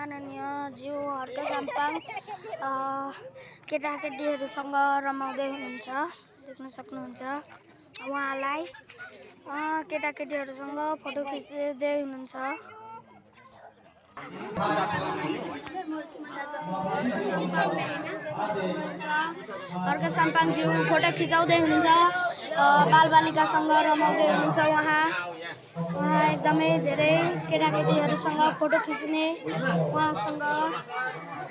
माननीय ज्यू हर्क साम्पाङ केटाकेटीहरूसँग रमाउँदै हुनुहुन्छ, देख्न सक्नुहुन्छ। उहाँलाई केटाकेटीहरूसँग फोटो खिच्दै हुनुहुन्छ। हर्क साम्पाङ ज्यू फोटो खिचाउँदै हुनुहुन्छ, बालबालिकासँग रमाउँदै हुनुहुन्छ। उहाँ एकदमै धेरै केटाकेटीहरूसँग फोटो खिच्ने, उहाँसँग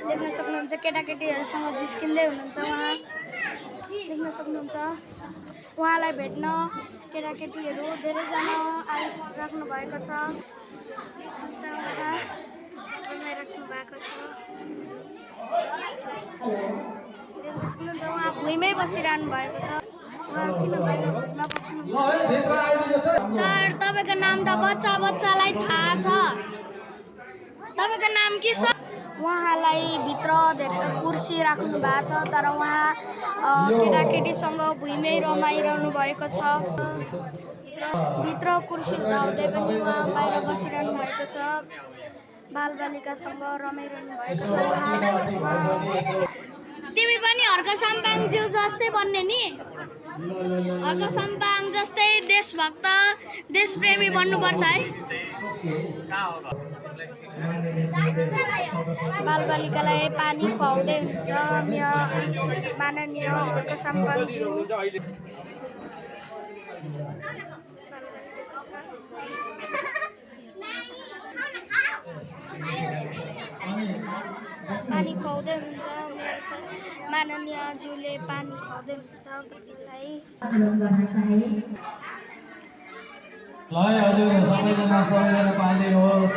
देख्न सक्नुहुन्छ। केटाकेटीहरूसँग जिस्किँदै हुनुहुन्छ, उहाँ देख्न सक्नुहुन्छ। उहाँलाई भेट्न केटाकेटीहरू धेरैजना आइराख्नु भएको छ, रमाइराख्नु भएको छ। देख्न सक्नुहुन्छ उहाँ भुइँमै बसिरहनु भएको छ। उहाँ किन भुइँमा बस्नुहुन्छ? सर, तपाईँको नाम त बच्चालाई थाहा छ। तपाईँको नाम के छ? उहाँलाई भित्र धेरै कुर्सी राख्नु भएको छ, तर उहाँ केटाकेटीसँग भुइँमै रमाइरहनु भएको छ। भित्र कुर्सी हुँदाहुँदै पनि उहाँ बाहिर बसिरहनु भएको छ, बालबालिकासँग रमाइरहनु भएको छ। तिमी पनि हर्क साम्पाङ ज्यू जस्तै बन्ने नि? हर्क साम्पाङ जस्तै देशभक्त, देशप्रेमी बन्नुपर्छ है। बालबालिकालाई पानी खुवाउँदै हुनुहुन्छ माननीय हर्क साम्पाङ ज्यू। पानी खुवाउँदै हुनुहुन्छ माननीय ज्यूले, पानी खुवाउँदै हुनुहुन्छ बच्चालाई। ल हजुर सबैजना पालिदिनुहोस्।